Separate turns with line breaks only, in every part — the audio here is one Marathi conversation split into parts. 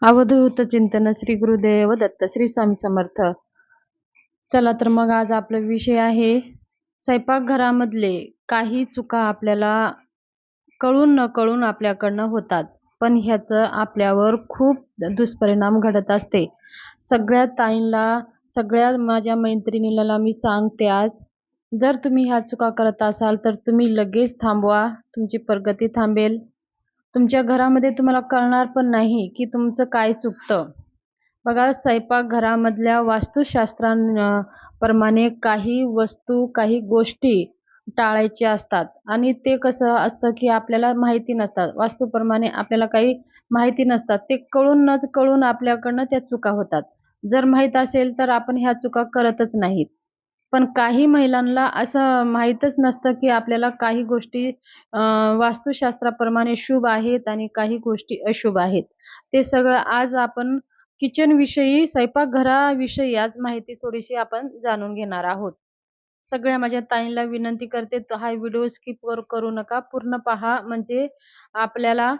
अवधूत चिंतन श्री गुरुदेव दत्त श्री स्वामी समर्थ. चला तर मग आज आपला विषय आहे स्वयंपाकघरामधले काही चुका आपल्याला कळून न कळून आपल्याकडनं होतात, पण ह्याचं आपल्यावर खूप दुष्परिणाम घडत असते. सगळ्या ताईंना, सगळ्या माझ्या मैत्रिणीला मी सांगते आज, जर तुम्ही ह्या चुका करत असाल तर तुम्ही लगेच थांबवा. तुमची प्रगती थांबेल. तुमच्या घरामध्ये तुम्हाला कळणार पण नाही की तुमचं काय चुकतं. बघा, स्वयंपाकघरामधल्या प्रमाणे काही वस्तू, काही गोष्टी टाळायच्या असतात आणि ते कसं असतं, की आपल्याला माहिती नसतात. वास्तूप्रमाणे आपल्याला काही माहिती नसतात. ते कळून न कळून आपल्याकडनं त्या चुका होतात. जर माहीत असेल तर आपण ह्या चुका करतच नाहीत. पण काही महिलांना असं माहीतच नसतं, की आपल्याला काही गोष्टी वास्तुशास्त्राप्रमाणे शुभ आहेत आणि काही गोष्टी अशुभ आहेत. ते सगळं आज आपण किचनविषयी, स्वयंपाकघराविषयी आज माहिती थोडीशी आपण जाणून घेणार आहोत. सगळ्या माझ्या ताईंना विनंती करते, तर हा व्हिडिओ स्किप करू नका. पूर्ण पहा, म्हणजे आपल्याला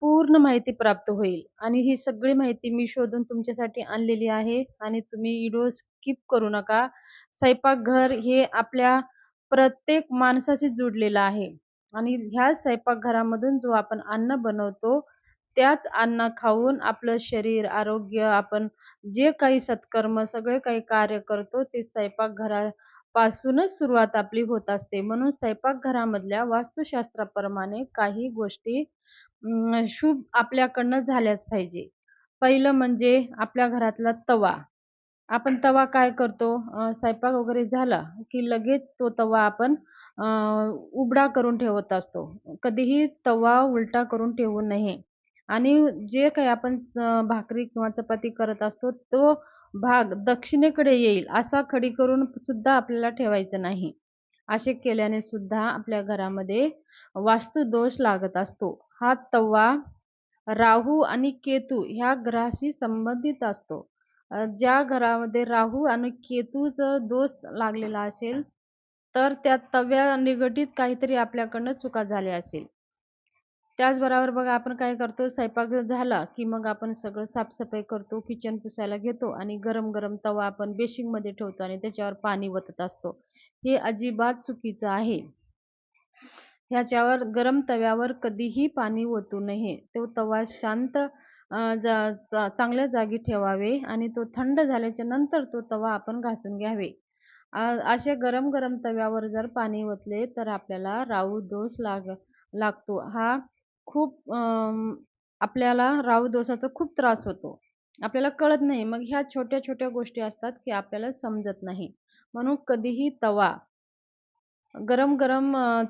पूर्ण माहिती प्राप्त होईल. आणि ही सगळी माहिती मी शोधून तुमच्यासाठी आणलेली आहे आणि तुम्ही व्हिडिओ स्किप करू नका. स्वयंपाकघर हे आपल्या प्रत्येक माणसाशी जुडलेलं आहे आणि ह्या स्वयंपाकघरामधून जो आपण अन्न बनवतो, त्याच अन्न खाऊन आपलं शरीर, आरोग्य, आपण जे काही सत्कर्म, सगळे काही कार्य करतो, ते स्वयंपाकघरापासूनच सुरुवात आपली होत असते. म्हणून स्वयंपाकघरामधल्या वास्तुशास्त्राप्रमाणे काही गोष्टी शुभ आपल्याकडनं झाल्याच पाहिजे. पहिलं म्हणजे आपल्या घरातला तवा. आपण तवा काय करतो, स्वयंपाक वगैरे झाला, की लगेच तो तवा आपण अ, उघडा करून ठेवत असतो. कधीही तवा उलटा करून ठेवू नये. आणि जे काही आपण भाकरी किंवा चपाती करत असतो, तो भाग दक्षिणेकडे येईल असा खडी करून सुद्धा आपल्याला ठेवायचं नाही. असे केल्याने सुद्धा आपल्या घरामध्ये वास्तुदोष लागत असतो. हा तवा राहू आणि केतू ह्या ग्रहाशी संबंधित असतो. ज्या घरामध्ये राहू आणि केतूचा दोष लागलेला असेल, तर त्या तव्या निगडीत काहीतरी आपल्याकडनं चुका झाल्या असेल. त्याचबरोबर बघा, आपण काय करतो, स्वयंपाक झाला की मग आपण सगळं साफसफाई करतो, किचन पुसायला घेतो आणि गरम-गरम तवा आपण बेसिंगमध्ये ठेवतो आणि त्याच्यावर पाणी ओतत असतो. हे अजिबात चुकीचं आहे. ह्याच्यावर गरम तव्यावर कधीही पाणी ओतू नये. तो तवा शांत चांगल्या जागी ठेवावे आणि तो थंड झाल्याच्या नंतर तो तवा आपण घासून घ्यावे. असे गरम-गरम तव्यावर जर पाणी ओतले तर आपल्याला राहू दोष लागतो. हा खूप आपल्याला राहू दोषाचा खूप त्रास होतो. आपल्याला कळत नाही. मग ह्या छोट्या-छोट्या गोष्टी असतात, की आपल्याला समजत नाही. म्हणून कधीही तवा गरम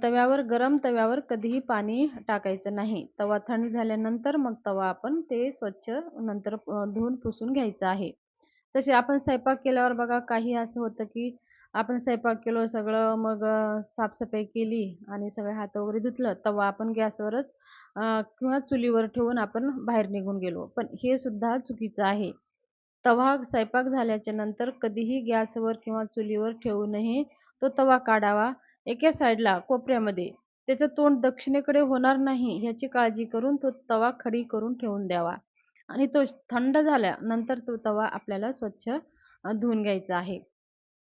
तव्यावर कधीही पाणी टाकायचं नाही. तवा थंड झाल्यानंतर मग तवा आपण ते स्वच्छ नंतर धुवून पुसून घ्यायचं आहे. तसे आपण स्वयंपाक केल्यावर बघा, काही असं होतं, की आपण स्वयंपाक केलं सगळं, मग साफसफाई केली आणि सगळे हात वगैरे धुतलं. तवा आपण गॅसवरच किंवा चुलीवर ठेवून आपण बाहेर निघून गेलो. पण हे सुद्धा चुकीचं आहे. तवा स्वयंपाक झाल्याच्या नंतर कधीही गॅसवर किंवा चुलीवर ठेवू नये. तो तवा काढावा. एका साईडला कोपऱ्यामध्ये त्याचं तोंड दक्षिणेकडे होणार नाही ह्याची काळजी करून तो तवा खडी करून ठेवून द्यावा आणि तो थंड झाल्यानंतर तो तवा आपल्याला स्वच्छ धुवून घ्यायचा आहे.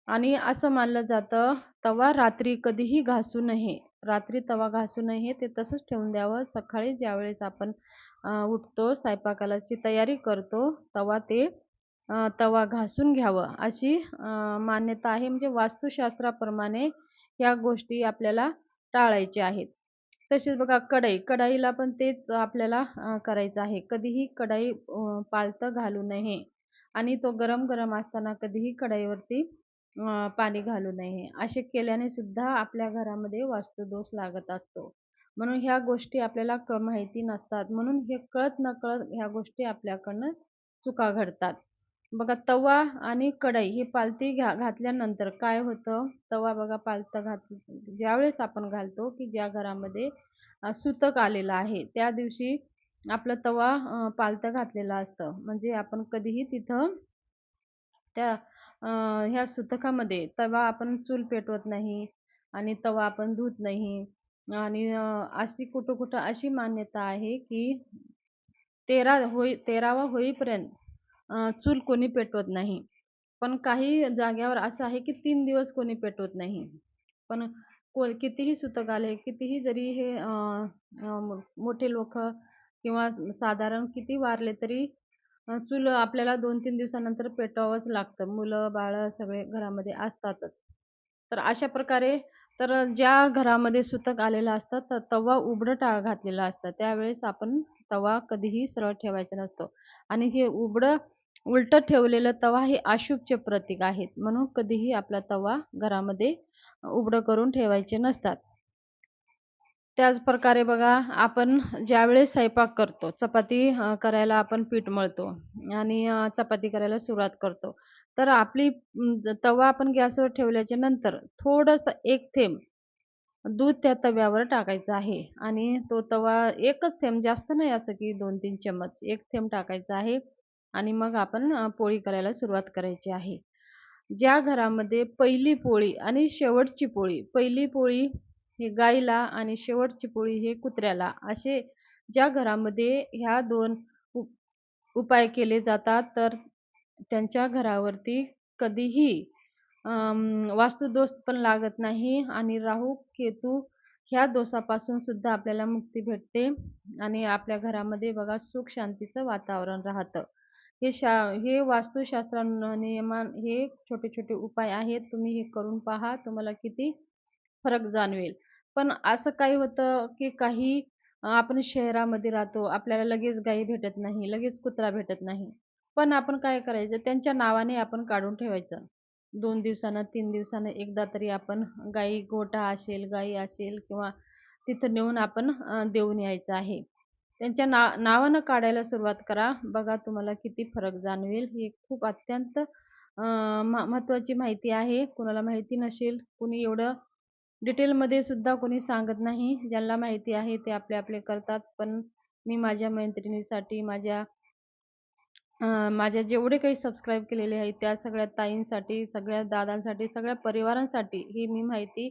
आणि असं मानलं जातं, तवा रात्री कधीही घासू नये. रात्री तवा घासू नये, ते तसंच ठेवून द्यावं. सकाळी ज्यावेळेस आपण उठतो, स्वयंपाकालाची तयारी करतो, तवा घासून घ्यावं अशी मान्यता आहे. म्हणजे वास्तुशास्त्राप्रमाणे ह्या गोष्टी आपल्याला टाळायच्या आहेत. तसेच बघा, कढईला पण तेच आपल्याला करायचं आहे. कधीही कढई पालतं घालू नये आणि तो गरम-गरम असताना कधीही कढईवरती पाणी घालू नये. असे केल्याने सुद्धा आपल्या घरामध्ये वास्तुदोष लागत असतो. म्हणून ह्या गोष्टी आपल्याला माहिती नसतात. म्हणून हे कळत-नकळत ह्या गोष्टी आपल्याकडनं चुका घडतात. बघा, तवा आणि कढई ही पालती घातल्यानंतर काय होतं, तवा बघा पालतं ज्यावेळेस आपण घालतो, की ज्या घरामध्ये सुतक आलेलं आहे, त्या दिवशी आपला तवा पालतं घातलेलं असतं. म्हणजे आपण कधीही तिथं त्या ह्या सुतकामध्ये तवा आपण चूल पेटवत नाही आणि तवा आपण धुत नाही. आणि अशी कुठं-कुठं अशी मान्यता आहे, की 13वा होईपर्यंत चूल कोणी पेटवत नाही. पण काही जागेवर असं आहे की 3 दिवस कोणी पेटवत नाही. पण कितीही सूतक आले, कितीही जरी हे मोठे लोकं किंवा साधारण किती वारले तरी चूल आपल्याला 2-3 दिवसानंतर पेटवावंच लागतं. मुलं-बाळं सगळे घरामध्ये असतातच. तर अशा प्रकारे ज्या घरामध्ये सुतक आलेलं असतं, तर तवा उघडं घातलेला असतं. त्यावेळेस आपण तवा कधीही सरळ ठेवायचा नसतो आणि हे उलटं ठेवलेलं तवा हे अशुभचे प्रतीक आहेत. म्हणून कधीही आपला तवा घरामध्ये उघडं करून ठेवायचे नसतात. त्याचप्रकारे बघा, आपण ज्यावेळेस स्वयंपाक करतो, चपाती करायला आपण पीठ मळतो आणि चपाती करायला सुरुवात करतो. तर आपली तवा आपण गॅसवर ठेवल्याच्या नंतर थोडंसं 1 थेंब दूध त्या तव्यावर टाकायचं आहे आणि तो तवा एकच थेंब, जास्त नाही असं की 2-3 चम्मच, 1 थेंब टाकायचा आहे आणि मग आपण पोळी करायला सुरुवात करायची आहे. ज्या घरामध्ये पहिली पोळी आणि शेवटची पोळी, पहिली पोळी ही गाईला आणि शेवटची पोळी ही कुत्र्याला, असे ज्या घरामध्ये ह्या 2 उ उपाय केले जातात, तर त्यांच्या घरावरती कधीही वास्तुदोष पण लागत नाही आणि राहू, केतू ह्या दोषापासून सुद्धा आपल्याला मुक्ती भेटते आणि आपल्या घरामध्ये बघा सुख शांतीचं वातावरण राहतं. हे वास्तुशास्त्र नियमान हे छोटे-छोटे उपाय आहेत. तुम्ही हे करून पहा. तुम्हाला किती फरक जाणवेल. पण असं काही होतं, की काही आपण शहरामध्ये राहतो. आपल्याला लगेच गाई भेटत नाही, लगेच कुत्रा भेटत नाही. पण आपण काय करायचं, त्यांच्या नावाने आपण काढून ठेवायचं. 2 दिवसानं, 3 दिवसानं एकदा तरी आपण गोठा असेल, गाई असेल किंवा तिथं नेऊन आपण देऊन यायचं आहे. त्यांच्या नावानं काढायला सुरुवात करा. बघा तुम्हाला किती फरक जाणवेल. ही खूप अत्यंत महत्त्वाची माहिती आहे. कुणाला माहिती नसेल, कुणी एवढं डिटेलमध्ये सुद्धा कोणी सांगत नाही. ज्यांना माहिती आहे ते आपले करतात. पण मी माझ्या मैत्रिणीसाठी, माझ्या जेवढे काही सबस्क्राईब केलेले आहेत, त्या सगळ्या ताईंसाठी, सगळ्या दादांसाठी, सगळ्या परिवारांसाठी ही मी माहिती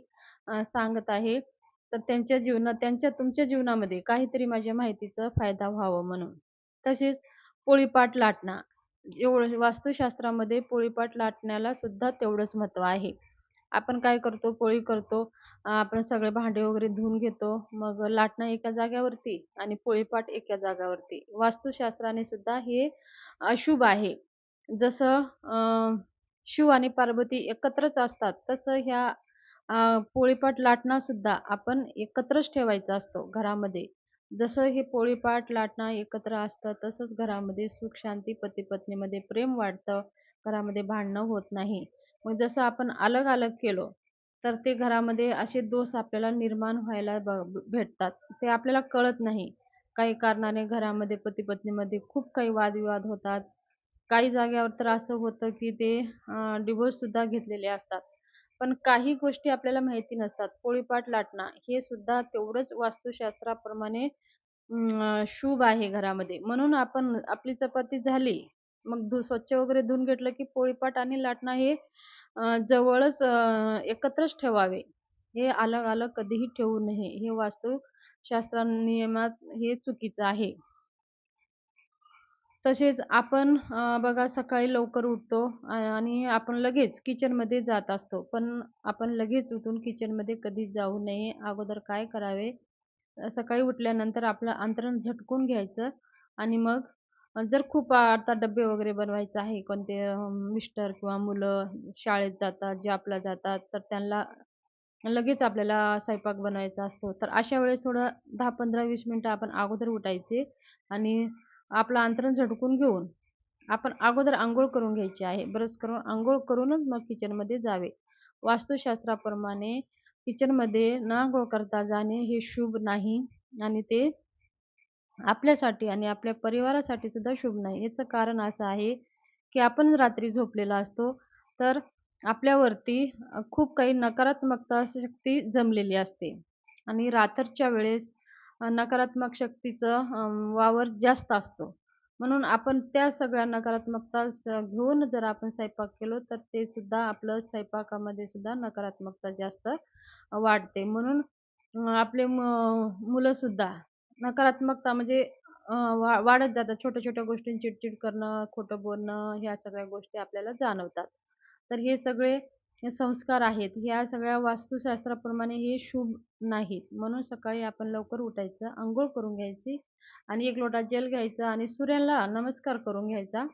सांगत आहे. तर तुमच्या जीवनामध्ये काहीतरी माझ्या माहितीचा फायदा व्हावा म्हणून. तसेच पोळीपाट लाटणं. एवढं वास्तुशास्त्रामध्ये पोळीपाट लाटण्याला सुद्धा तेवढंच महत्त्व आहे. आपण काय करतो, पोळी करतो, आपण सगळे भांडे वगैरे धुवून घेतो. मग लाटणं एका जागेवरती आणि पोळीपाट एका जागेवरती. वास्तुशास्त्राने सुद्धा हे अशुभ आहे. जसं शिव आणि पार्वती एकत्रच असतात, तसं ह्या पोळीपाट लाटणं सुद्धा आपण एकत्रच ठेवायचा असतो घरामध्ये. जसं हे पोळीपाट लाटणं एकत्र असतं, तसंच घरामध्ये सुख शांती, पती-पत्नीमध्ये प्रेम वाढतं, घरामध्ये भांडणं होत नाही. मग जसं आपण अलग-अलग केलो, तर ते घरामध्ये असे दोष आपल्याला निर्माण व्हायला भेटतात. ते आपल्याला कळत नाही. काही कारणाने घरामध्ये पती-पत्नीमध्ये खूप काही वादविवाद होतात. काही जागेवर तर असं होतं, की ते डिव्होर्ससुद्धा घेतलेले असतात. पण काही गोष्टी आपल्याला माहिती नसतात. पोळीपाट लाटणं हे सुद्धा तेवढंच वास्तुशास्त्राप्रमाणे शुभ आहे घरामध्ये. म्हणून आपण आपली चपाती झाली, मग स्वच्छ वगैरे धुवून घेतलं, की पोळीपाट आणि लाटणं हे जवळच एकत्रच ठेवावे. हे अलग-अलग कधीही ठेवू नये. हे वास्तुशास्त्र नियमात हे चुकीचं आहे. तसेच आपण बघा सकाळी लवकर उठतो आणि आपण लगेच किचनमध्ये जात असतो. पण आपण लगेच उठून किचनमध्ये कधीच जाऊ नये. अगोदर काय करावे, सकाळी उठल्यानंतर आपलं अंथरूण झटकून घ्यायचं आणि मग जर खूप आता डब्बे वगैरे बनवायचे आहे, कोणते मिस्टर किंवा मुलं शाळेत जातात, जॉबला जातात, तर त्यांना लगेच आपल्याला स्वयंपाक बनवायचा असतो. तर अशा वेळेस थोडं 10, 15, 20 मिनिटं आपण अगोदर उठायचे आणि आपलं अंथरूण झटकून घेऊन आपण अगोदर अंघोळ करून घ्यायची आहे. ब्रश करून अंघोळ करूनच मग किचनमध्ये जावे. वास्तुशास्त्राप्रमाणे किचनमध्ये न अंघोळ करता जाणे हे शुभ नाही आणि ते आपल्यासाठी आणि आपल्या परिवारासाठी सुद्धा शुभ नाही. याचं कारण असं आहे, की आपण रात्री झोपलेलो असतो, तर आपल्यावरती खूप काही नकारात्मकता शक्ती जमलेली असते आणि रात्रीच्या वेळेस नकारात्मक शक्तीचं वावर जास्त असतो. म्हणून आपण त्या सगळ्या नकारात्मकता घेऊन जर आपण स्वयंपाक केलो, तर ते सुद्धा आपलं स्वयंपाकामध्ये सुद्धा नकारात्मकता जास्त वाढते. म्हणून आपले मुलंसुद्धा नकारात्मकता म्हणजे वाढत जातात. छोट्या-छोट्या गोष्टींची चिड-चिड करणं, खोटं बोलणं, ह्या सगळ्या गोष्टी आपल्याला जाणवतात. तर हे सगळे संस्कार आहेत. ह्या सगळ्या वास्तुशास्त्राप्रमाणे हे शुभ नाहीत. म्हणून सकाळी आपण लवकर उठायचं, अंघोळ करून घ्यायची आणि 1 लोटा जल घ्यायचा आणि सूर्याला नमस्कार करून घ्यायचा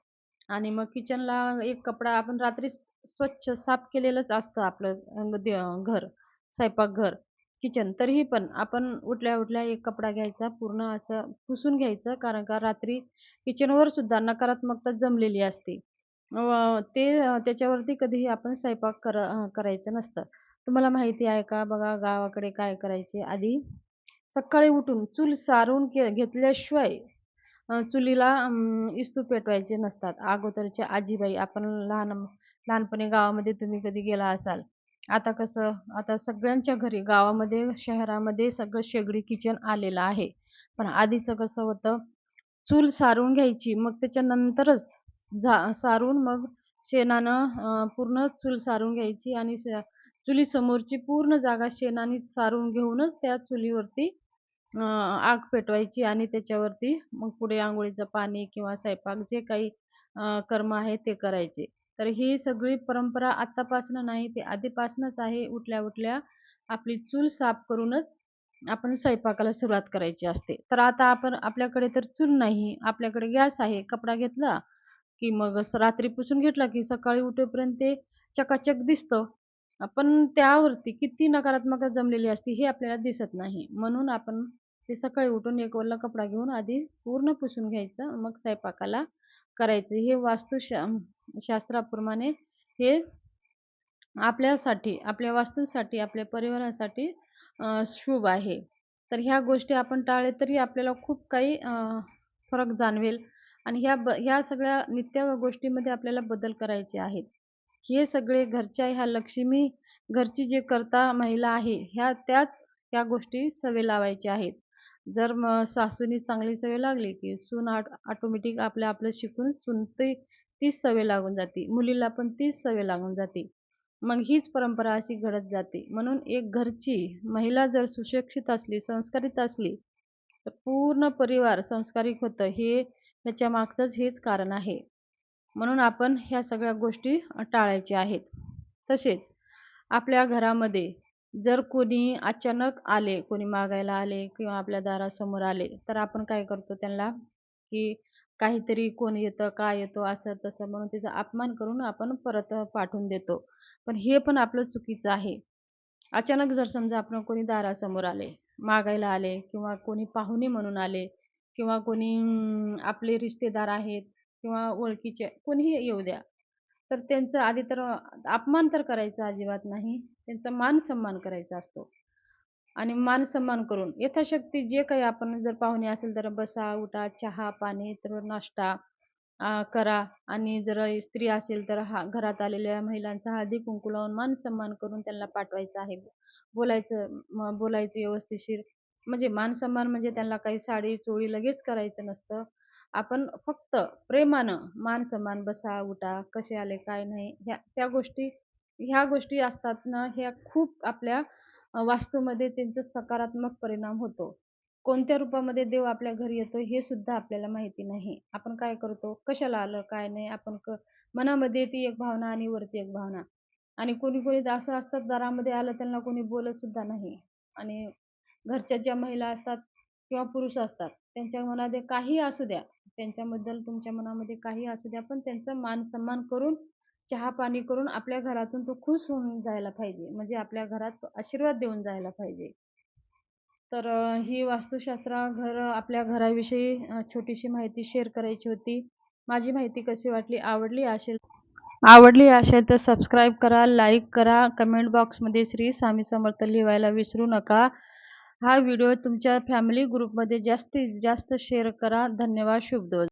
आणि मग किचनला एक कपडा आपण रात्री स्वच्छ साफ केलेलंच असतं आपलं घर, स्वयंपाकघर, किचन. तरीही पण आपण उठल्या-उठल्या एक कपडा घ्यायचा, पूर्ण असं पुसून घ्यायचं, कारण का रात्री किचनवर सुद्धा नकारात्मकता जमलेली असते. त्याच्यावरती कधीही आपण स्वयंपाक करायचं नसतं. तुम्हाला माहिती आहे का? बघा गावाकडे काय करायचे आधी सकाळी उठून चूल सारून घेतल्याशिवाय चुलीला इस्तू पेटवायचे नसतात. अगोदरच्या आजीबाई आपण लहानपणी गावामध्ये तुम्ही कधी गेला असाल. आता कसं आता सगळ्यांच्या घरी गावामध्ये, शहरामध्ये सगळं शेगडी किचन आलेलं आहे. पण आधीचं कसं होतं, चूल सारून घ्यायची. मग त्याच्यानंतरच सारून मग शेणानं पूर्ण चूल सारून घ्यायची आणि चुलीसमोरची पूर्ण जागा शेणाने सारून घेऊनच त्या चुलीवरती आग पेटवायची आणि त्याच्यावरती मग पुढे अंघोळीचं पाणी किंवा स्वयंपाक जे काही कर्म आहे ते करायचे. तर ही सगळी परंपरा आत्तापासून नाही, ती आधीपासूनच आहे. उठल्या-उठल्या आपली चूल साफ करूनच आपण स्वयंपाकाला सुरुवात करायची असते. तर आता आपण आपल्याकडे तर चूल नाही, आपल्याकडे गॅस आहे. कपडा घेतला की मग असं रात्री पुसून घेतला की सकाळी उठेपर्यंत ते चकाचक दिसतं. पण त्यावरती किती नकारात्मकता जमलेली असते हे आपल्याला दिसत नाही. म्हणून आपण ते सकाळी उठून एक ओला कपडा घेऊन आधी पूर्ण पुसून घ्यायचं, मग स्वयंपाकाला करायचं. हे शास्त्राप्रमाणे हे आपल्यासाठी, आपल्या वास्तूसाठी, आपल्या परिवारासाठी शुभ आहे. तर ह्या गोष्टी आपण टाळले तरी आपल्याला खूप काही फरक जाणवेल आणि ह्या सगळ्या नित्य गोष्टींमध्ये आपल्याला बदल करायचे आहेत. हे सगळे घरच्या ह्या लक्ष्मी घरची जे करता महिला आहे, त्या गोष्टी सवय लावायच्या आहेत. जर सासूनी चांगली सवय लागली, की सून ऑटोमॅटिक आपलं आपलं शिकून सून तीच सवय लागून जाते. मुलीला पण तीच सवय लागून जाते. मग हीच परंपरा अशी घडत जाते. म्हणून एक घरची महिला जर सुशिक्षित असली, संस्कारित असली, तर पूर्ण परिवार संस्कारित होतं. त्याच्या मागचंच हेच कारण आहे. म्हणून आपण ह्या सगळ्या गोष्टी टाळायच्या आहेत. तसेच आपल्या घरामध्ये जर कोणी अचानक आले, कोणी मागायला आले किंवा आपल्या दारासमोर आले, तर आपण काय करतो त्यांना, की काहीतरी कोण येतं, काय येतो, असं तसं म्हणून त्याचा अपमान करून आपण परत पाठवून देतो. पण हे पण आपलं चुकीचं आहे. अचानक जर समजा आपण कोणी दारासमोर आले, मागायला आले किंवा कोणी पाहुणे म्हणून आले किंवा कोणी आपले रिश्तेदार आहेत किंवा ओळखीचे कोणीही येऊ द्या. तर त्यांचं आधी तर अपमान तर करायचा अजिबात नाही. त्यांचा मान-सन्मान करायचा असतो. आणि मान-सन्मान करून यथाशक्ती जे काही आपण जर पाहुणे असेल तर बसा, उठा, चहा, पाणी तर नाश्ता करा आणि जर स्त्री असेल तर घरात आलेल्या महिलांचा हळदी-कुंकू लावून मान-सन्मान करून त्यांना पाठवायचं आहे. बोलायचं व्यवस्थिशीर. म्हणजे मान-सन्मान म्हणजे त्यांना काही साडी, चोळी लगेच करायचं नसतं. आपण फक्त प्रेमानं मान-सन्मान, बसा, उठा, कसे आले, काय नाही, ह्या गोष्टी असतात ना, ह्या खूप आपल्या वास्तूमध्ये त्यांचा सकारात्मक परिणाम होतो. कोणत्या रूपामध्ये देव आपल्या घरी येतो हे सुद्धा आपल्याला माहिती नाही. आपण काय करतो, कशाला आलं, काय नाही, मनामध्ये ती एक भावना आणि वरती एक भावना. आणि कोणी-कोणी असं असतात दारामध्ये आलं त्यांना कोणी बोलत सुद्धा नाही. आणि घरच्या ज्या महिला असतात किंवा पुरुष असतात, त्यांच्या मनामध्ये काही असू द्या, त्यांच्याबद्दल तुमच्या मनामध्ये काही असू द्या, पण त्यांचा मान-सन्मान करून, चहा-पाणी करून आपल्या घरातून तो खुश होऊन जायला पाहिजे. म्हणजे आपल्या घरात आशीर्वाद देऊन जायला पाहिजे. तर ही आपल्या घराविषयी छोटीशी माहिती शेअर करायची होती. माझी माहिती कशी वाटली, आवडली असेल तर सबस्क्राईब करा, लाईक करा, कमेंट बॉक्समध्ये श्री स्वामी समर्थ लिहायला विसरू नका. हा व्हिडिओ तुमच्या फॅमिली ग्रुपमध्ये जास्तीत जास्त शेअर करा. धन्यवाद. शुभ दिवस.